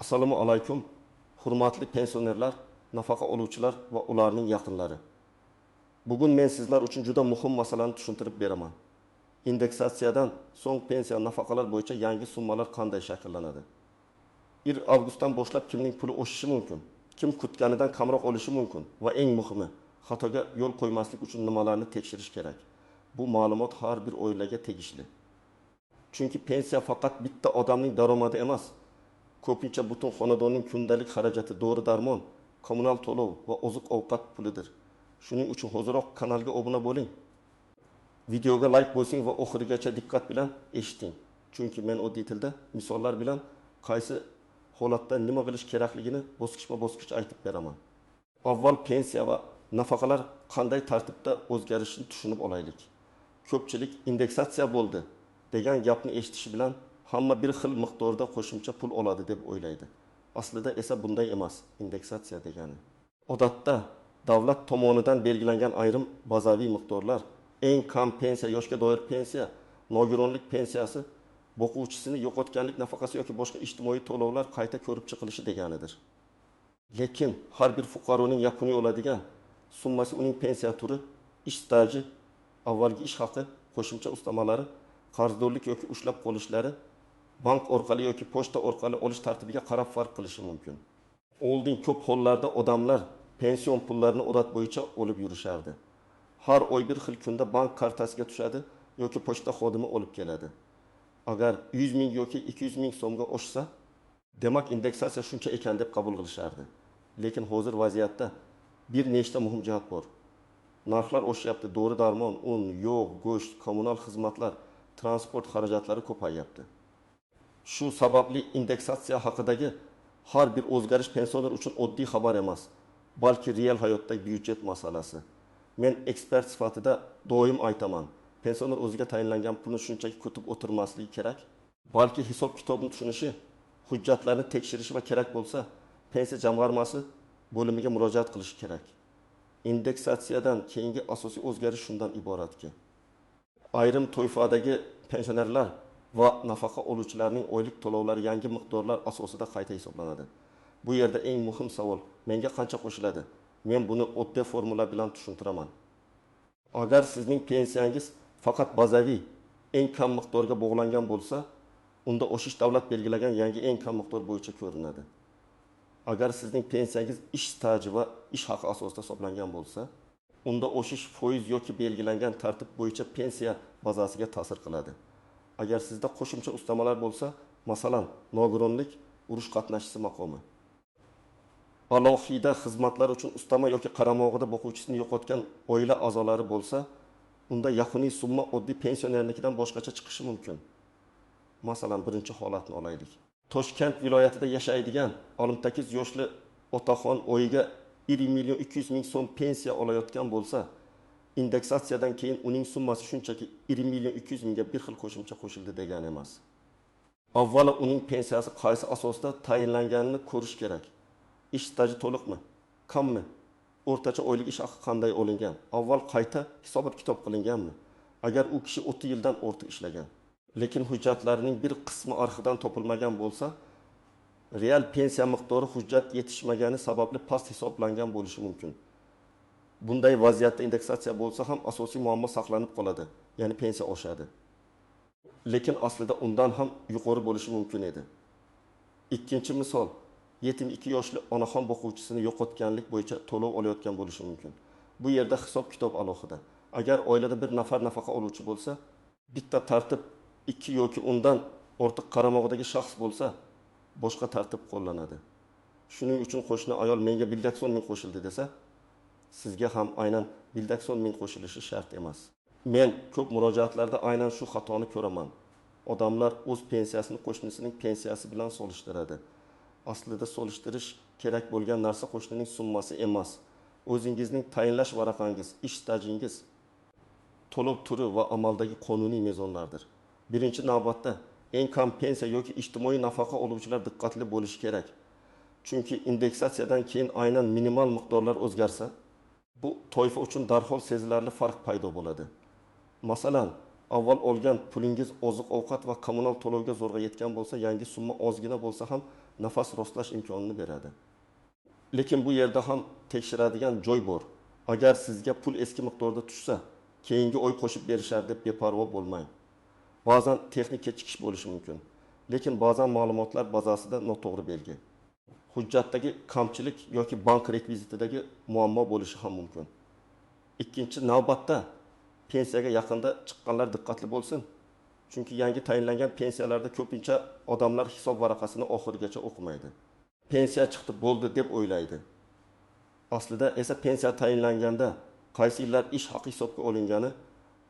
Assalomu alaykum, hurmatli pensionerlar, nafaqa oluvchilar va ularning yaqinlari. Bugun men sizlar uchun juda muhim masalani tushuntirib beraman. Indeksatsiyadan so'ng pensiya nafaqalar bo'yicha yangi summalar qanday shakllanadi? 1 avgustdan boshlab kimning puli o'sishi mumkin? Kim kutganidan kamroq olishi mumkin? Va eng muhimi, xatoga yo'l qo'ymaslik uchun nimalarni tekshirish kerak? Bu ma'lumot har bir oilaga tegishli. Chunki pensiya faqat bitta odamning daromadi emas. Ko'pincha butun xonadonning kundalik xarajati, dori-darmon, kommunal to'lov va oziq-ovqat pulidir. Shuning uchun hoziroq kanalga obuna bo'ling. Videoga like bosing va oxirigacha diqqat bilan eshiting. Chunki men oddiy tilda misollar bilan qaysi holatda nima qilish kerakligini bosqichma-bosqich aytib beraman. Avval pensiya va nafaqalar qanday tartibda o'zgarishini tushunib olaylik. Ko'pchilik indeksatsiya bo'ldi degan gapni eshitishi bilan hamma bir xil miqdorda qo'shimcha pul oladi deb o'ylaydi. Aslida esa bunday emas. Indeksatsiya degani odatda davlat tomonidan belgilangan ayrim bazaviy miqdorlar, eng kam pensiya, yoshga doir pensiya, nogironlik pensiyasi, boquvchisini yo'qotganlik nafaqasi yoki boshqa ijtimoiy to'lovlar qayta ko'rib chiqilishi deganidir. Lekin har bir fuqaroning yakuniy oladigan summasi uning pensiya turi, ish staji, avvalgi ish haqi, qo'shimcha ustamalari, qarzdorlik yoki ushlab qolishlari, bank orqali yoki pochta orqali olish tartibiga qarab farq qilishi mumkin. Oldin ko'p hollarda odamlar pension pullarini odat bo'yicha olib yurishardi. Har oy bir xil kunda bank kartasiga tushadi yoki pochta xodimi olib keladi. Agar 100 ming yoki 200 ming so'mga oshsa, demak indeksatsiya shuncha ekan deb qabul qilishardi. Lekin hozir vaziyatda bir nechta muhim jihat bor. Narxlar oshyapti, dori-darmon, un, yog', go'sht, kommunal xizmatlar, transport xarajatlari ko'payyapti. Shu sababli indeksatsiya haqidagi har bir o'zgarish pensioner uchun oddiy xabar emas, balki real hayotdagi byudjet masalasi. Men ekspert sifatida doim aytaman, pensioner o'ziga tayinlangan pulni shunchaki kutib o'tirmasligi kerak, balki hisob-kitobni tushunishi, hujjatlarni tekshirishi va kerak bo'lsa, pensiya jamg'armasi bo'limiga murojaat qilishi kerak. Indeksatsiyadan keyingi asosiy o'zgarish shundan iboratki, ayrim toifadagi pensionerlar va nafaqa oluvchilarning oylik to'lovlari yangi miqdorlar asosida qayta hisoblanadi. Bu yerda eng muhim savol, menga qancha qo'shiladi? Men buni oddiy formula bilan tushuntiraman. Agar sizning pensiyangiz faqat bazaviy eng kam miqdorga bog'langan bo'lsa, unda o'sish davlat belgilagan yangi eng kam miqdor bo'yicha ko'rinadi. Agar sizning pensiyangiz ish staji va ish haqi asosida hisoblangan bo'lsa, unda o'sish foiz yoki belgilangan tartib bo'yicha pensiya bazasiga ta'sir qiladi. Agar sizda qo'shimcha ustamalar bo'lsa, masalan, nogironlik, urush qatnashchisi maqomi, alohida xizmatlar uchun ustama yoki qaramog'ida boquvchisini yo'qotgan oila a'zolari bo'lsa, unda yakuniy summa oddiy pensionernikidan boshqacha chiqishi mumkin. Masalan, birinchi holatni olaylik. Toshkent viloyatida yashaydigan 68 yoshli otaxon oyiga 1 million 200 ming so'm pensiya olayotgan bo'lsa, indeksatsiyadan keyin uning summasi shunchaki 1 million 200 mingga bir xil qo'shimcha qo'shildi degani emas. Avvalo uning pensiyasi qaysi asosda tayinlanganini ko'rish kerak. Ish staji to'liqmi? Kammi? O'rtacha oylik ish haqi qanday olingan? Avval qayta hisob-kitob qilinganmi? Agar u kishi 30 yildan ortiq ishlagan, lekin hujjatlarining bir qismi arxidan topilmagan bo'lsa, real pensiya miqdori hujjat yetishmagani sababli past hisoblangan bo'lishi mumkin. Bunday vaziyatda indeksatsiya bo'lsa ham asosiy muammo saqlanib qoladi, ya'ni pensiya oshadi. Lekin aslida undan ham yuqori bo'lishi mumkin edi. Ikkinchi misol, yetim 2 yoshli onaxon boquvchisini yo'qotganlik bo'yicha to'lov olayotgan bo'lishi mumkin. Bu yerda hisob-kitob alohida. Agar oilada bir nafar nafaqa oluvchi bo'lsa, bitta tartib 2 yoki undan ortiq qaramog'idagi shaxs bo'lsa, boshqa tartib qo'llanadi. Shuning uchun qo'shni ayol menga 1 ming qo'shildi desa, sizga ham aynan 1 ming qo'shilishi shart emas. Men ko'p murojaatlarda aynan shu xatoni ko'raman. Odamlar o'z pensiyasini qo'shnisining pensiyasi bilan solishtiradi. Aslida solishtirish kerak bo'lgan narsa qo'shnining summasi emas, o'zingizning tayinlash varaqangiz, ish stajingiz, to'lov turi va amaldagi qonuniy mezonlardir. Birinchi navbatda eng kam pensiya yoki ijtimoiy nafaqa oluvchilar diqqatli bo'lishi kerak. Chunki indeksatsiyadan keyin aynan minimal miqdorlar o'zgarsa, bu toifa uchun darhol sezilarli farq paydo bo'ladi. Masalan, avval olgan pulingiz oziq-ovqat va kommunal to'lovga zo'rg'a yetgan bo'lsa, yangi summa ozgina bo'lsa ham nafas rostlash imkonini beradi. Lekin bu yerda ham tekshiradigan joy bor. Agar sizga pul eski miqdorda tushsa, keyingi oy qo'shib berishar deb beparvo bo'lmang. Ba'zan texnik kechikish bo'lishi mumkin, lekin ba'zan ma'lumotlar bazasida noto'g'ri belgi, hujjatdagi kamchilik yoki bank rekvizitidagi muammo bo'lishi ham mumkin. Ikkinchi navbatda pensiyaga yaqinda chiqqanlar diqqatli bo'lsin. Chunki yangi tayinlangan pensiyalarda ko'pincha odamlar hisob varaqasini oxirigacha o'qimaydi. Pensiya chiqdi bo'ldi deb o'ylaydi. Aslida esa pensiya tayinlanganda qaysi yillar ish haqi hisobga olingani,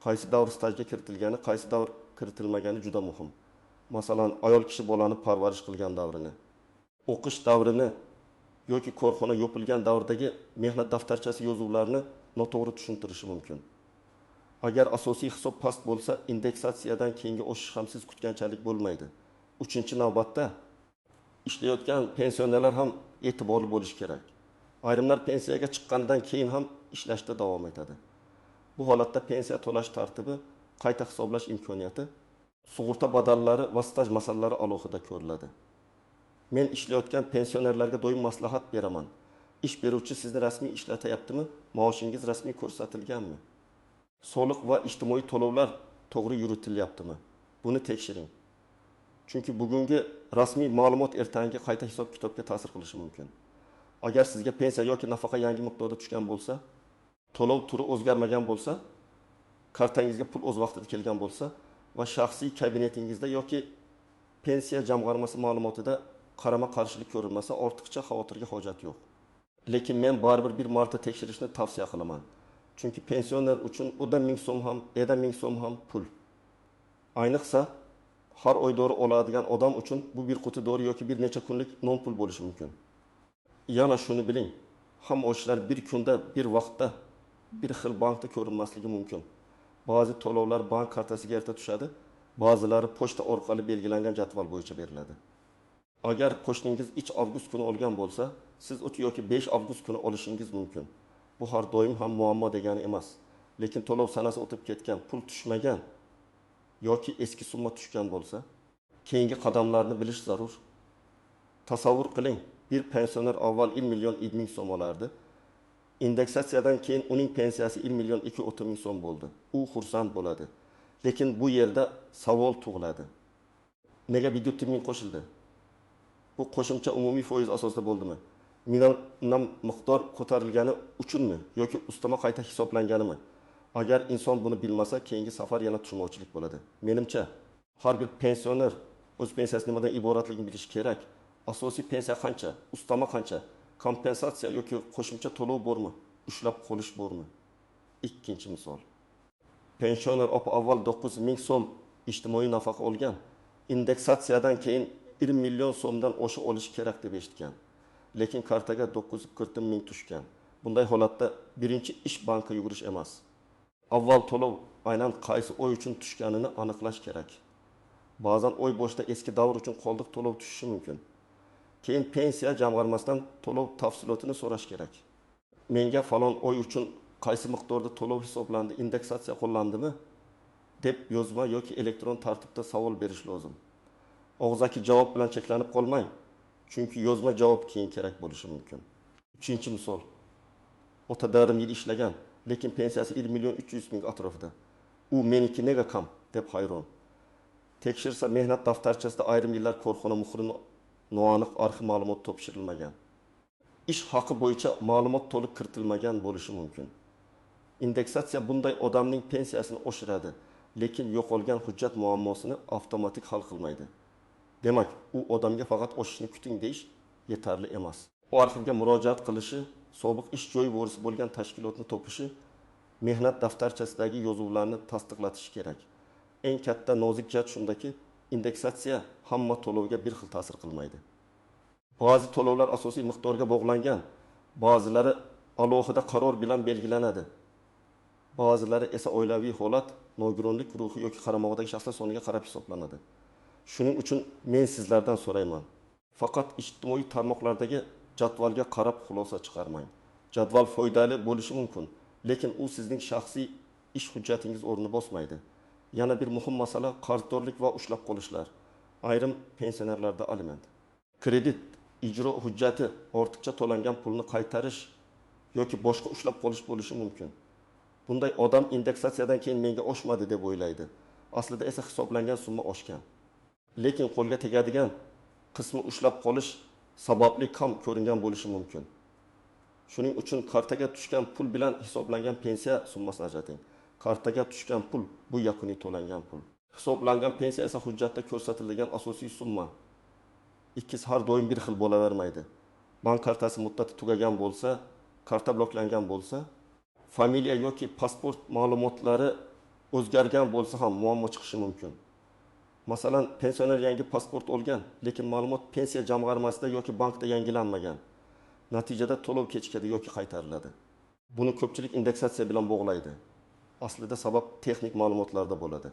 qaysi davr stajga kiritilgani, qaysi davr kiritilmagani juda muhim. Masalan, ayol kishi bolani parvarish qilgan davrini, o'qish davrini yoki korxona yopilgan davrdagi mehnat daftarchasi yozuvlarini noto'g'ri tushuntirishi mumkin. Agar asosiy hisob past bo'lsa, indeksatsiyadan keyingi o'sish ham siz kutganchalik bo'lmaydi. Uchinchi navbatda ishlayotgan pensionerlar ham e'tiborli bo'lish kerak. Ayrimlar pensiyaga chiqqandan keyin ham ishlashda davom etadi. Bu holatda pensiya to'lash tartibi, qayta hisoblash imkoniyati, sug'urta badallari va staj masalalari alohida ko'riladi. Men ishlayotgan pensionerlarga doim maslahat beraman. Ish beruvchi sizni rasmiy ishlatyaptimi? Maoshingiz rasmiy ko'rsatilganmi? Soliq va ijtimoiy to'lovlar to'g'ri yuritilyaptimi? Buni tekshiring. Chunki bugungi rasmiy ma'lumot ertangi qayta hisob kitobga ta'sir qilishi mumkin. Agar sizga pensiya yoki nafaqa yangi miqdorda tushgan bo'lsa, to'lov turi o'zgarmagan bo'lsa, kartangizga pul o'z vaqtida kelgan bo'lsa va shaxsiy kabinetingizda yoki pensiya jamg'armasi ma'lumotida qarama-qarshilik ko'rilmasa, ortiqcha xavotirga hojat yo'q. Lekin men baribir bir marta tekshirishni tavsiya qilaman. Chunki pensioner uchun u da 1000 so'm ham, 1000 so'm ham pul. Ayniqsa har oy dori oladigan odam uchun bu bir quti dori yoki bir necha kunlik non pul bo'lishi mumkin. Yana shuni biling, ham o'shlar bir kunda, bir vaqtda bir xil bankda ko'rinmasligi mumkin. Ba'zi to'lovlar bank kartasiga erta tushadi, ba'zilari pochta orqali belgilangan jadval bo'yicha beriladi. Agar qo'shningiz 3 avgust kuni olgan bo'lsa, siz 3 yoki 5 avgust kuni olishingiz mumkin. Bu har doim ham muammo degani emas. Lekin to'lov sanasi o'tib ketgan, pul tushmagan yoki eski summa tushgan bo'lsa, keyingi qadamlarni bilish zarur. Tasavvur qiling, bir pensioner avval 1 million 700 so'm olardi. Indeksatsiyadan keyin uning pensiyasi 1 million 230 ming so'm bo'ldi. U xursand bo'ladi. Lekin bu yerda savol tug'iladi. Nega byudjet min qo'shildi? Bu qo'shimcha umumiy foiz asosida bo'ldimi? Undan miqdor ko'tarilgani uchunmi yoki ustama qayta hisoblanganimi? Agar inson buni bilmasa, keyingi safar yana tushunmovchilik bo'ladi. Menimcha, har bir pensioner o'z pensiyasi nimadan iboratligini bilishi kerak. Asosiy pensiya qancha, ustama qancha, kompensatsiya yoki qo'shimcha to'lov bormi, ushlab qolish bormi? Ikkinchi misol. Pensioner avval 9 ming so'm ijtimoiy nafaqa olgan, indeksatsiyadan keyin 1 million so'mdan o'sha olish kerak deb eshitgan. Lekin kartaga 940 ming tushgan. Bunday holatda birinchi ish bankka yugurish emas. Avval to'lov aynan qaysi oy uchun tushganini aniqlash kerak. Ba'zan oy boshida eski davr uchun qoldiq to'lov tushishi mumkin. Keyin pensiya jamg'armasidan to'lov tafsilotini so'rash kerak. Menga falon oy uchun qaysi miqdorda to'lov hisoblandi, indeksatsiya qo'llandimi deb yozma yoki elektron tartibda savol berish lozim. Og'zaki javob bilan cheklanib qolmang, chunki yozma javob keyin kerak bo'lishi mumkin. Uchinchi misol. O'ta darim yil ishlagan, lekin pensiyasi 1 million 300 ming atrofida. U meniki nega kam deb hayron. Tekshirsa mehnat daftarchasida ayrim yillar korxona muhrini noaniq arxiv ma'lumot topshirilmagan. Ish haqi bo'yicha ma'lumot to'liq kiritilmagan bo'lishi mumkin. Indeksatsiya bunday odamning pensiyasini oshiradi, lekin yo'qolgan hujjat muammosini avtomatik hal qilmaydi. Demak, u odamga faqat oshishni kuting deyish yetarli emas. U arxivga murojaat qilishi, sobiq ish joyi vorisi bo'lgan tashkilotni topishi, mehnat daftarchasidagi yozuvlarni tasdiqlatishi kerak. Eng katta nozik jihat shundaki, indeksatsiya hamma to'lovga bir xil ta'sir qilmaydi. Ba'zi to'lovlar asosiy miqdorga bog'langan, ba'zilari alohida qaror bilan belgilanadi. Ba'zilari esa oilaviy holat, nogironlik guruhi yoki qaramog'idagi shaxslar soniga qarab hisoblanadi. Shuning uchun men sizlardan so'rayman. Faqat ijtimoiy tarmoqlardagi jadvalga qarab xulosa chiqarmang. Jadval foydali bo'lishi mumkin, lekin u sizning shaxsiy ish hujjatingiz o'rnini bosmaydi. Yana bir muhim masala qarzdorlik va ushlab qolishlar. Ayrim pensionerlarda aliment. kredit ijro hujjati ortiqcha to'langan pulni qaytarish yoki boshqa ushlab qolish bo'lishi mumkin. Bunday odam indeksatsiyadan keyin menga oshmadi deb o'ylaydi. Aslida esa hisoblangan summa oshgan. Lekin qo'lga tegadigan qismi ushlab qolish sababli kam ko'ringan bo'lishi mumkin. Shuning uchun kartaga tushgan pul bilan hisoblangan pensiya summasini ajrating. Kartaga tushgan pul bu yakuniy to'langan pul. Hisoblangan pensiya esa hujjatda ko'rsatilgan asosiy summa. Ikkisi har doim bir xil bo'lavermaydi. Bank kartasi muddati tugagan bo'lsa, karta bloklangan bo'lsa, familiya yoki pasport ma'lumotlari o'zgargan bo'lsa ham muammo chiqishi mumkin. Masalan, pensioner yangi pasport olgan, lekin ma'lumot pensiya jamg'armasida yoki bankda yangilanmagan. Natijada to'lov kechikadi yoki qaytariladi. Buni ko'pchilik indeksatsiya bilan bog'laydi. Aslida sabab texnik ma'lumotlarda bo'ladi.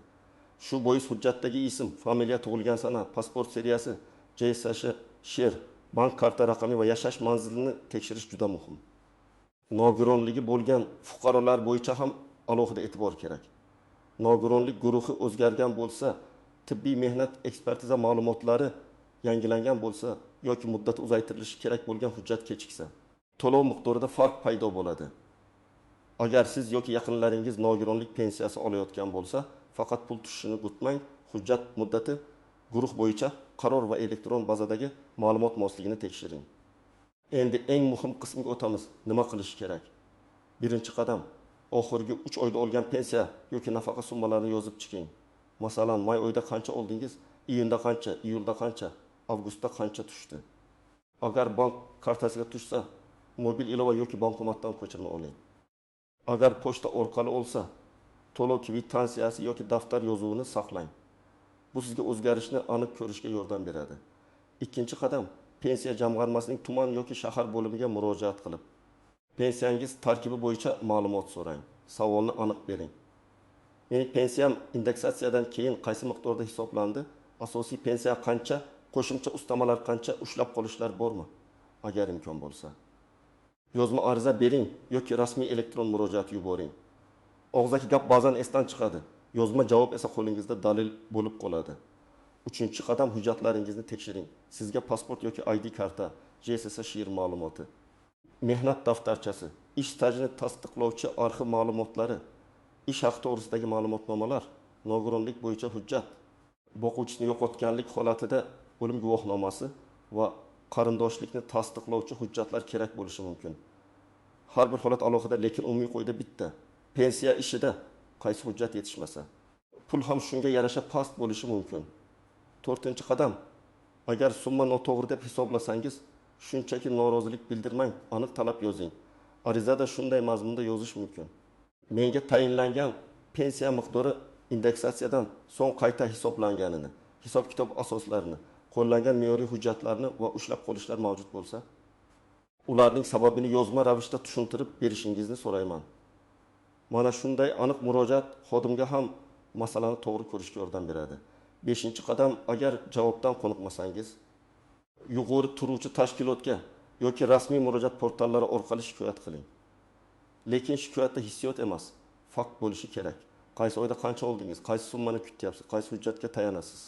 Shu bois hujjatdagi ism, familiya, tug'ilgan sana, pasport seriyasi, JSH, sher, bank karta raqami va yashash manzilini tekshirish juda muhim. Nogironligi bo'lgan fuqarolar bo'yicha ham alohida e'tibor kerak. Nogironlik guruhi o'zgargan bo'lsa, tibbiy mehnat ekspertiza ma'lumotlari yangilangan bo'lsa yoki muddati uzaytirilishi kerak bo'lgan hujjat kechiksa, to'lov miqdorida farq paydo bo'ladi. Agar siz yoki yaqinlaringiz nogironlik pensiyasi olayotgan bo'lsa, faqat pul tushishini kutmang, hujjat muddati, guruh bo'yicha qaror va elektron bazadagi ma'lumot mosligini tekshiring. Endi eng muhim qismga o'tamiz. Nima qilish kerak? Birinchi qadam, oxirgi 3 oyda olgan pensiya yoki nafaqa summalarini yozib chiqing. Masalan, may oyida qancha oldingiz, iyunda qancha, iyulda qancha, avgustda qancha tushdi. Agar bank kartasiga tushsa, mobil ilova yoki bankomatdan ko'chirma oling. Agar pochta orqali olsa, to'lov kvittansiyasi yoki daftar yozuvini saqlang. Bu sizga o'zgarishni aniq ko'rishga yordam beradi. Ikkinchi qadam, pensiya jamg'armasining tuman yoki shahar bo'limiga murojaat qilib, pensiyangiz tarkibi bo'yicha ma'lumot so'rang. Savolni aniq bering. Mening pensiyam indeksatsiyadan keyin qaysi miqdorda hisoblandi? Asosiy pensiya qancha? Qo'shimcha ustamalar qancha? Ushlab qolishlar bormi? Agar imkon bo'lsa. Yozma ariza bering yoki rasmiy elektron murojaat yuboring. Og'zaki gap ba'zan esdan chiqadi. Yozma javob esa qo'lingizda dalil bo'lib qoladi. Uchinchi qadam, hujjatlaringizni tekshiring. Sizga pasport yoki ID karta, JSS sher ma'lumoti, mehnat daftarchasi, ish stajini tasdiqlovchi arxiv ma'lumotlari, ish haqi to'g'risidagi ma'lumotnomalar, nogironlik bo'yicha hujjat, boquvchisini yo'qotganlik holatida o'lim guvohnomasi va qarindoshlikni tasdiqlovchi hujjatlar kerak bo'lishi mumkin. Har bir holat alohida, lekin umumiy qo'yda bitta. Pensiya ishida qaysi hujjat yetishmasa, pul ham shunga yarasha past bo'lishi mumkin. To'rtinchi qadam, agar summa noto'g'ri deb hisoblasangiz, shunchaki norozilik bildirmang, aniq talab yozing. Arizada shunday mazmunda yozish mumkin. Menga tayinlangan pensiya miqdori indeksatsiyadan so'ng qayta hisoblanganini, hisob-kitob asoslarini, qo'llangan me'yoriy hujjatlarni va ushlab qolishlar mavjud bo'lsa, ularning sababini yozma ravishda tushuntirib berishingizni so'rayman. Mana shunday aniq murojaat xodimga ham masalani to'g'ri ko'rishga yordam beradi. Beshinchi qadam, agar javobdan qoniqmasangiz, yuqori turuvchi tashkilotga yoki rasmiy murojaat portallari orqali shikoyat qiling. Lekin shikoyatda hissiyot emas, fakt bo'lishi kerak. Qaysi oyda qancha oldingiz, qaysi summani kutyapsiz, qaysi hujjatga tayanasiz?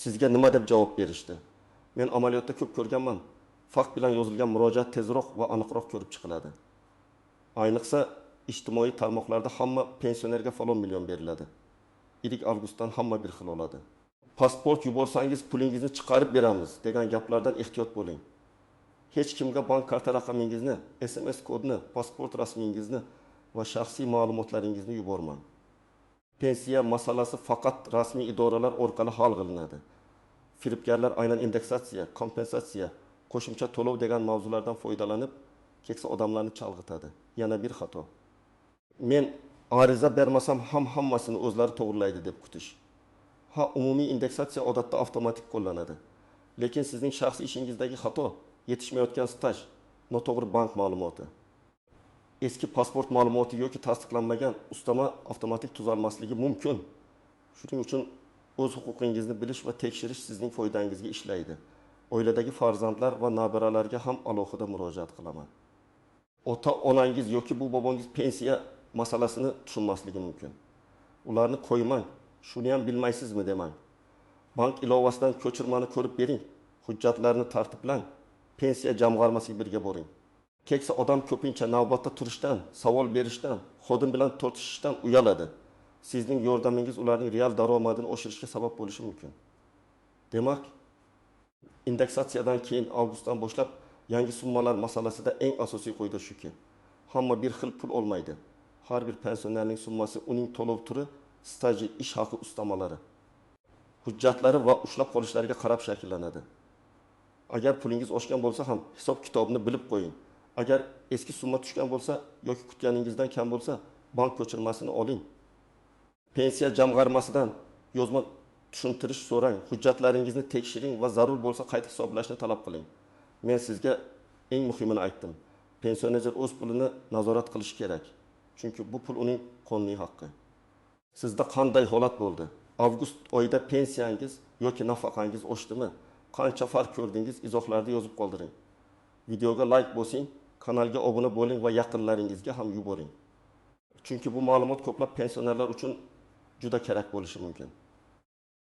Sizga nima deb javob berishdi? Men amaliyotda ko'p ko'rganman. Fakt bilan yozilgan murojaat tezroq va aniqroq ko'rib chiqiladi. Ayniqsa, ijtimoiy tarmoqlarda hamma pensionerga falon million beriladi. 2 avgustdan hamma bir xil oladi. Pasport yuborsangiz pulingizni chiqarib beramiz degan gaplardan ehtiyot bo'ling. Hech kimga bank karta raqamingizni, SMS kodni, pasport rasmingizni va shaxsiy ma'lumotlaringizni yubormang. Pensiya masalasi faqat rasmiy idoralar orqali hal qilinadi. Firibgarlar aynan indeksatsiya, kompensatsiya, qo'shimcha to'lov degan mavzulardan foydalanib, keksa odamlarni chalg'itadi. Yana bir xato. Men ariza bermasam ham hammasini o'zlari to'g'rilaydi deb kutish. Umumiy indeksatsiya odatda avtomatik qo'llanadi. Lekin sizning shaxsiy ishingizdagi xato, yetishmayotgan staj, noto'g'ri bank ma'lumoti, eski pasport ma'lumoti yoki tasdiqlanmagan ustama avtomatik tuzalmasligi mumkin. Shuning uchun o'z huquqingizni bilish va tekshirish sizning foydangizga ishlaydi. Oiladagi farzandlar va nabiralarga ham alohida murojaat qilaman. Ota-onangiz yoki bu bobongiz pensiya masalasini tushunmasligi mumkin. Ularni qo'ymang, shuni ham bilmaysizmi demang. Bank ilovasidan ko'chirmani ko'rib bering. hujjatlarni tartiblang, pensiya jamg'armasiga birga boring. Keksa odam ko'pincha navbatda turishdan, savol berishdan, xodim bilan tortishishdan uyaladi. Sizning yordamingiz ularning real daromadini oshirishga sabab bo'lishi mumkin. Demak, indeksatsiyadan keyin avgustdan boshlab yangi summalar masalasida eng asosiy qoida shuki, hamma bir xil pul olmaydi. Har bir pensionerning summasi, uning to'lov turi, staji, ish haqi ustamalari, hujjatlari va ushlab qolishlariga qarab shakllanadi. Agar pulingiz oshgan bo'lsa ham hisob kitobini bilib qo'ying. Agar eski summa tushgan bo'lsa yoki kutganingizdan kam bo'lsa, bank ko'chirmasini oling. Pensiya jamg'armasidan yozma tushuntirish so'rang, hujjatlaringizni tekshiring va zarur bo'lsa qayta hisoblashni talab qiling. Men sizga eng muhimini aytdim. Pensioner o'z pulini nazorat qilishi kerak. Chunki bu pul uning qonuniy haqqi. Sizda qanday holat bo'ldi? Avgust oyida pensiyangiz yoki nafaqangiz oshdimi? Qancha farq ko'rdingiz? Izohlarda yozib qoldiring. Videoga like bosing, kanalga obuna bo'ling va yaqinlaringizga ham yuboring. Chunki bu ma'lumot ko'plab pensionerlar uchun juda kerak bo'lishi mumkin.